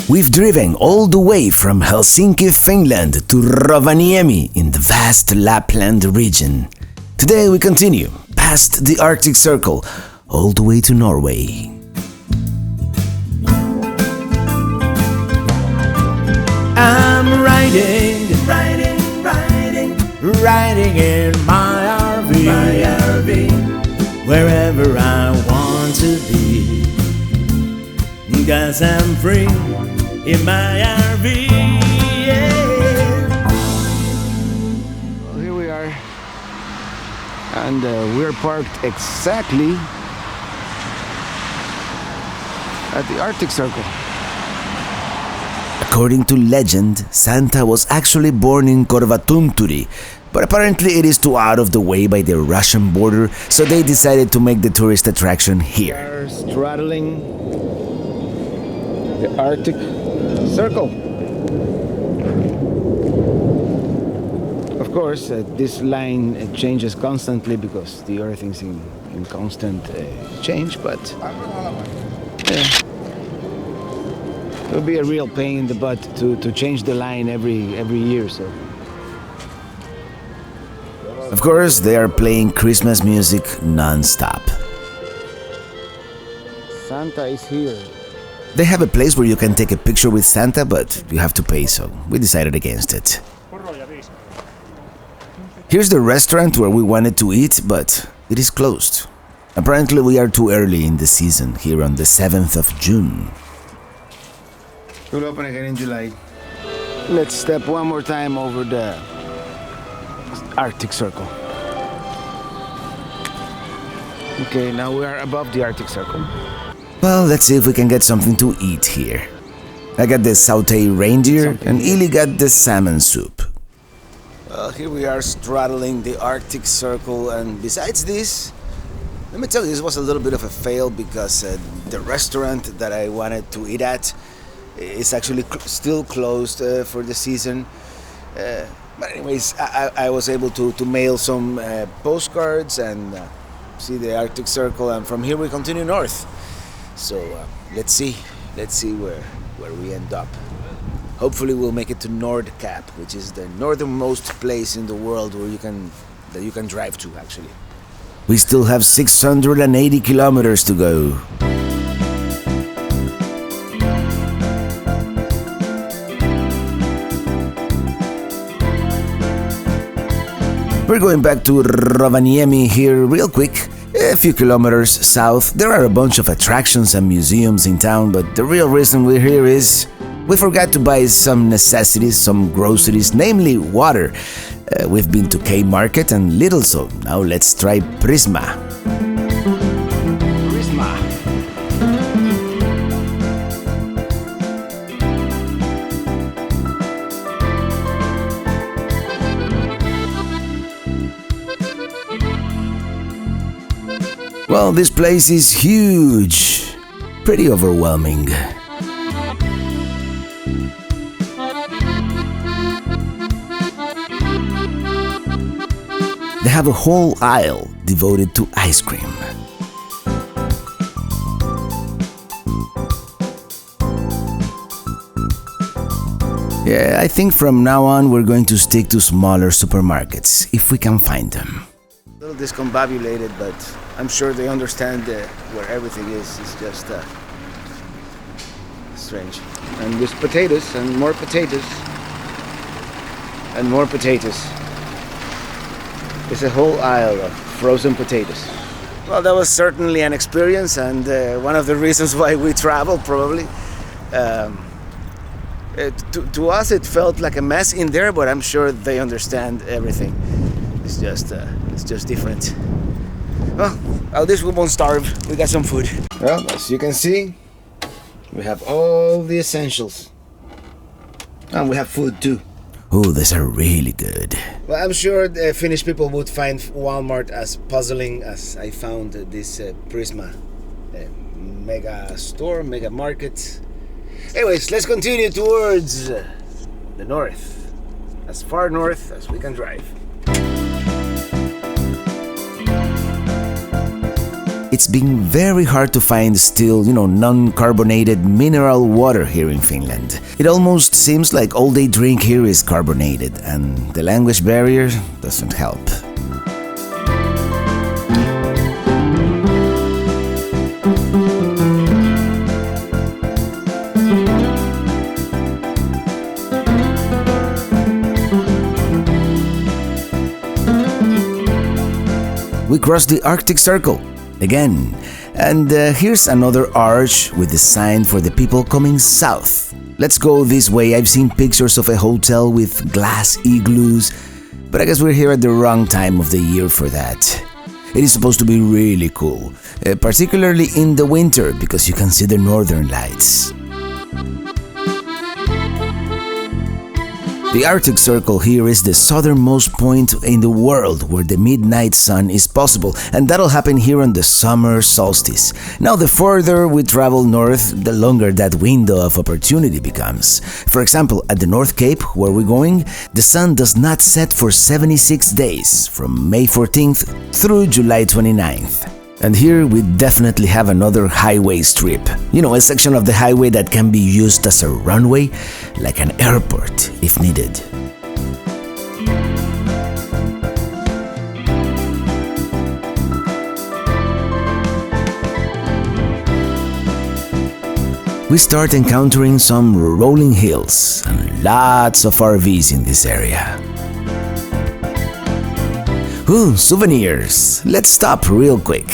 We've driven all the way from Helsinki, Finland to Rovaniemi in the vast Lapland region. Today we continue past the Arctic Circle, all the way to Norway. I'm riding in my RV, wherever I want to be, 'cause I'm free in my RV, yeah. Well, here we are, and we're parked exactly at the Arctic Circle. According to legend, Santa was actually born in Korvatunturi, but apparently it is too out of the way by the Russian border, so they decided to make the tourist attraction here. We're straddling the Arctic Circle. Of course, this line changes constantly because the Earth is in constant change, but it would be a real pain in the butt to change the line every year. So, of course, they are playing Christmas music non-stop. Santa is here. They have a place where you can take a picture with Santa, but you have to pay, so we decided against it. Here's the restaurant where we wanted to eat, but it is closed. Apparently we are too early in the season, here on the 7th of June. It will open again in July. Let's step one more time over the Arctic Circle. Okay, now we are above the Arctic Circle. Well, let's see if we can get something to eat here. I got the sauté reindeer and Ili got the salmon soup. Well, here we are straddling the Arctic Circle, and besides this, let me tell you, this was a little bit of a fail because the restaurant that I wanted to eat at is actually still closed for the season. But anyways, I was able to mail some postcards and see the Arctic Circle, and from here we continue north. So let's see where we end up. Hopefully we'll make it to Nordkapp, which is the northernmost place in the world that you can drive to, actually. We still have 680 kilometers to go. We're going back to Rovaniemi here real quick. A few kilometers south. There are a bunch of attractions and museums in town, but the real reason we're here is we forgot to buy some necessities, some groceries, namely water. We've been to K Market and Lidl, so now let's try Prisma. Well, this place is huge, pretty overwhelming. They have a whole aisle devoted to ice cream. Yeah, I think from now on we're going to stick to smaller supermarkets, if we can find them. A little discombobulated, but I'm sure they understand where everything is. It's just strange. And there's potatoes and more potatoes and more potatoes. It's a whole aisle of frozen potatoes. Well, that was certainly an experience, and one of the reasons why we travel, probably. To us, it felt like a mess in there, but I'm sure they understand everything. It's just different. Well, at least we won't starve. We got some food. Well, as you can see, we have all the essentials. And we have food too. Oh, these are really good. Well, I'm sure the Finnish people would find Walmart as puzzling as I found this Prisma mega store, mega market. Anyways, let's continue towards the north, as far north as we can drive. it's been very hard to find still, non-carbonated mineral water here in Finland. It almost seems like all they drink here is carbonated, and the language barrier doesn't help. We crossed the Arctic Circle again, and here's another arch with the sign for the people coming south. Let's go this way. I've seen pictures of a hotel with glass igloos, but I guess we're here at the wrong time of the year for that. It is supposed to be really cool, particularly in the winter because you can see the northern lights. The Arctic Circle here is the southernmost point in the world where the midnight sun is possible, and that'll happen here on the summer solstice. Now, the further we travel north, the longer that window of opportunity becomes. For example, at the North Cape, where we're going, the sun does not set for 76 days, from May 14th through July 29th. And here we definitely have another highway strip. A section of the highway that can be used as a runway, like an airport if needed. We start encountering some rolling hills and lots of RVs in this area. Ooh, souvenirs! Let's stop real quick.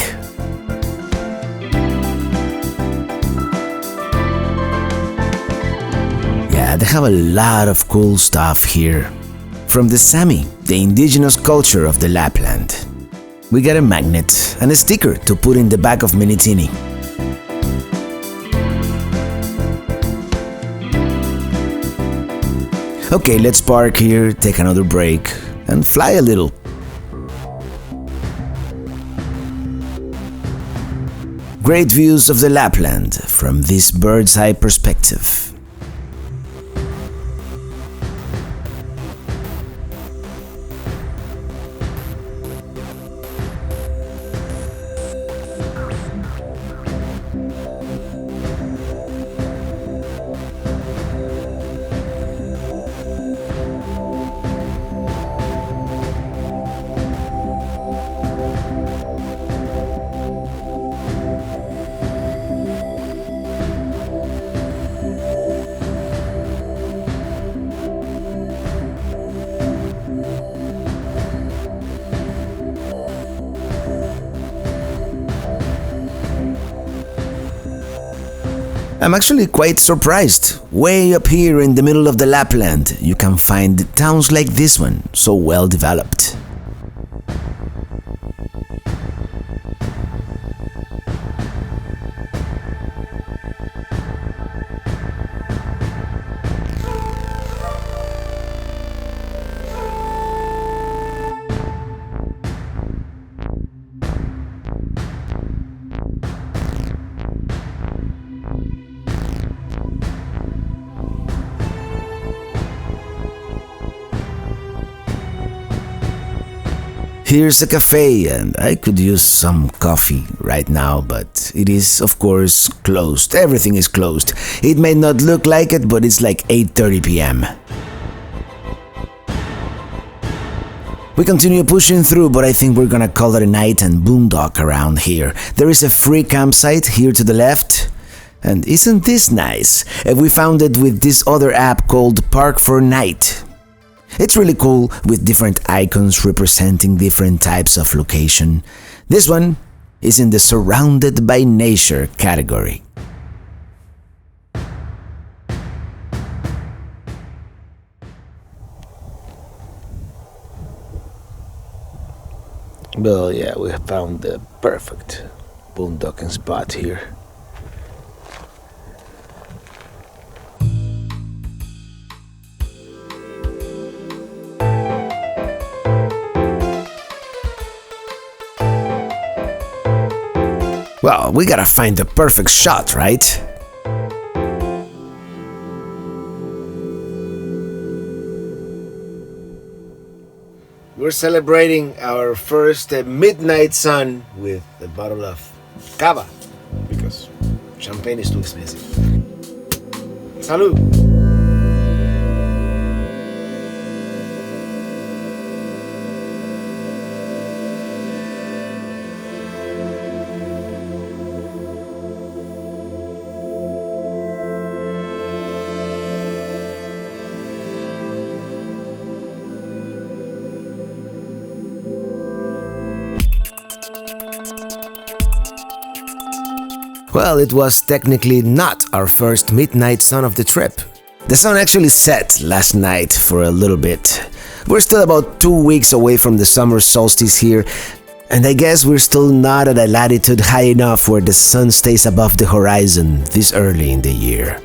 Yeah, they have a lot of cool stuff here. From the Sami, the indigenous culture of the Lapland. We got a magnet and a sticker to put in the back of Minitini. Okay, let's park here, take another break, and fly a little. Great views of the Lapland from this bird's eye perspective. I'm actually quite surprised. Way up here in the middle of the Lapland, you can find towns like this one, so well developed. Here's a cafe, and I could use some coffee right now, but it is, of course, closed. Everything is closed. It may not look like it, but it's like 8:30 p.m. We continue pushing through, but I think we're gonna call it a night and boondock around here. There is a free campsite here to the left. And isn't this nice? We found it with this other app called Park for Night. It's really cool with different icons representing different types of location. This one is in the Surrounded by Nature category. Well, yeah, we have found the perfect boondocking spot here. Well, we gotta find the perfect shot, right? We're celebrating our first midnight sun with a bottle of cava, because champagne is too expensive. Salud! Well, it was technically not our first midnight sun of the trip. The sun actually set last night for a little bit. We're still about 2 weeks away from the summer solstice here, and I guess we're still not at a latitude high enough where the sun stays above the horizon this early in the year.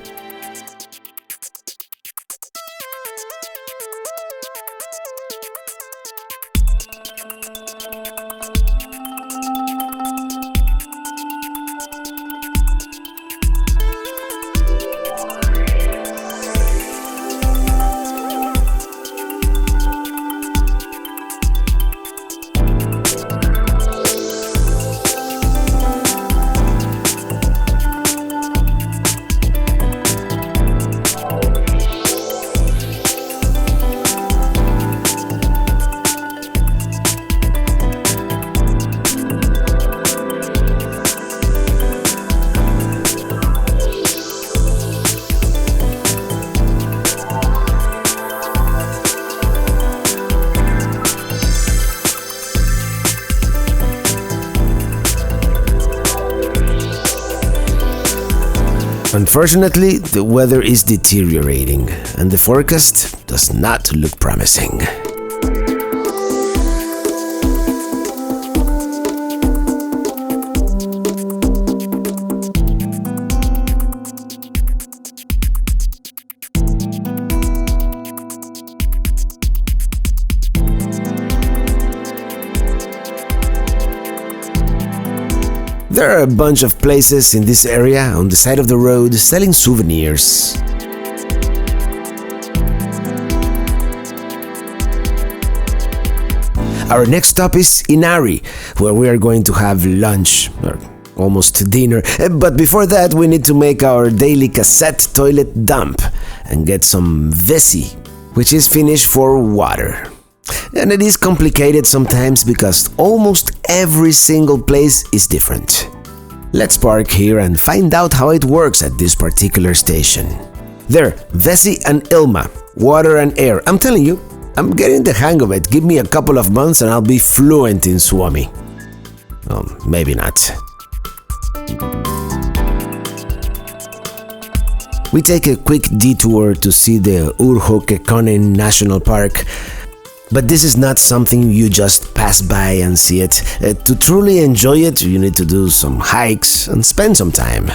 Unfortunately, the weather is deteriorating, and the forecast does not look promising. There are a bunch of places in this area on the side of the road selling souvenirs. Our next stop is Inari, where we are going to have lunch, or almost dinner. But before that, we need to make our daily cassette toilet dump and get some vesi, which is Finnish for water. And it is complicated sometimes because almost every single place is different. Let's park here and find out how it works at this particular station. There, Vesi and Ilma, water and air. I'm telling you, I'm getting the hang of it. Give me a couple of months and I'll be fluent in Suomi. Oh, maybe not. We take a quick detour to see the Urho Kekkonen National Park. But this is not something you just pass by and see it. To truly enjoy it, you need to do some hikes and spend some time.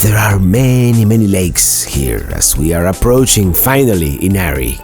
There are many lakes here as we are approaching finally Inari.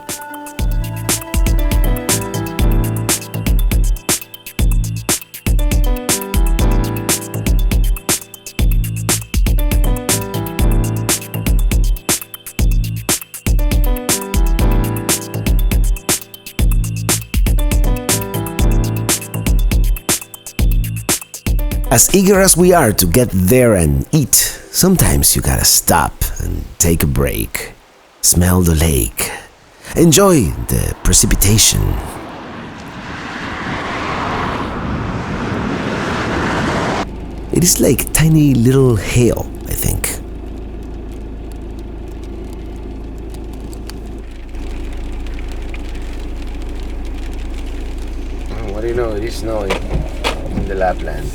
As eager as we are to get there and eat, sometimes you gotta stop and take a break. Smell the lake. Enjoy the precipitation. It is like tiny little hail, I think. Oh, what do you know? It is snowing in the Lapland.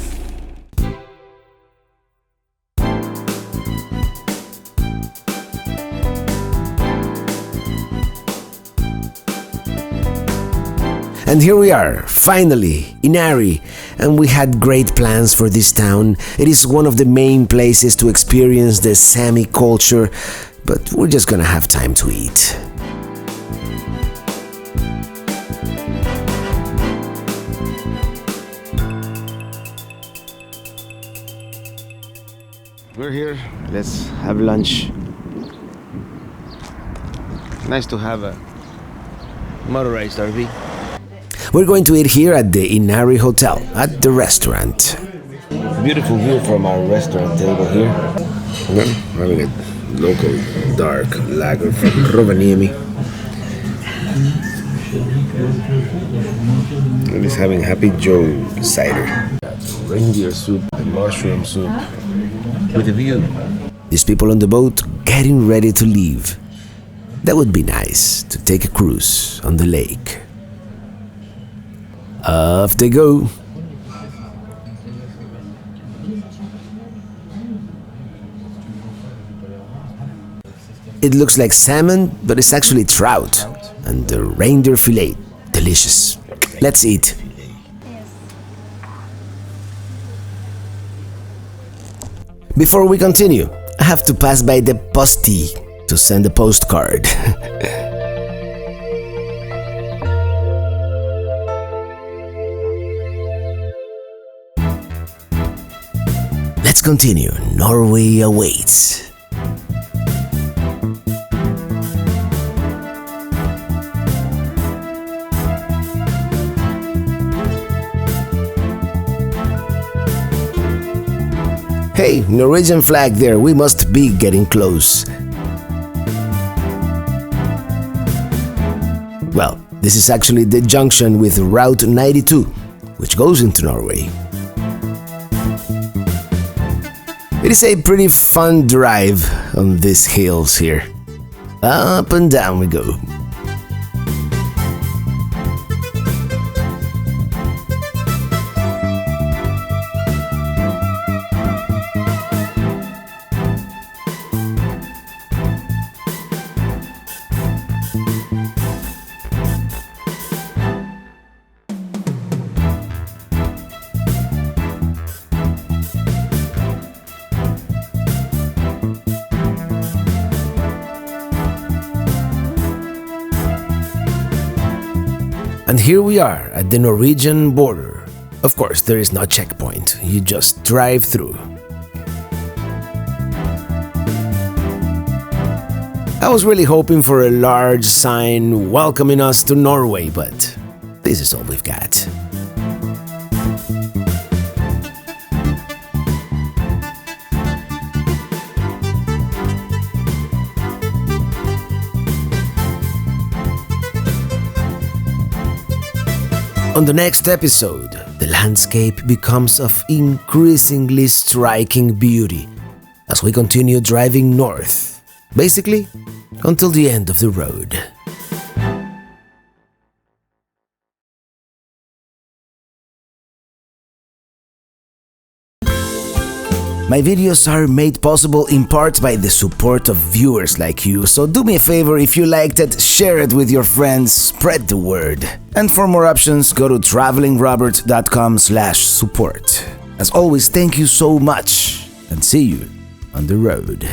And here we are, finally, Inari, and we had great plans for this town. It is one of the main places to experience the Sami culture, but we're just gonna have time to eat. We're here, let's have lunch. Nice to have a motorized RV. We're going to eat here at the Inari Hotel, at the restaurant. Beautiful view from our restaurant table here. Well, having a local dark lager from Rovaniemi. And he's having Happy Joe cider. Reindeer soup and mushroom soup with a view. These people on the boat getting ready to leave. That would be nice, to take a cruise on the lake. Off they go. It looks like salmon, but it's actually trout. And the reindeer fillet, delicious. Let's eat. Before we continue, I have to pass by the postee to send a postcard. Let's continue. Norway awaits. Hey, Norwegian flag there, we must be getting close. Well, this is actually the junction with Route 92, which goes into Norway. It is a pretty fun drive on these hills here. Up and down we go. And here we are at the Norwegian border. Of course, there is no checkpoint, you just drive through. I was really hoping for a large sign welcoming us to Norway, but this is all we've got. On the next episode, the landscape becomes of increasingly striking beauty as we continue driving north, basically until the end of the road. My videos are made possible in part by the support of viewers like you, so do me a favor, if you liked it, share it with your friends, spread the word. And for more options, go to travelingrobert.com/support. As always, thank you so much, and see you on the road.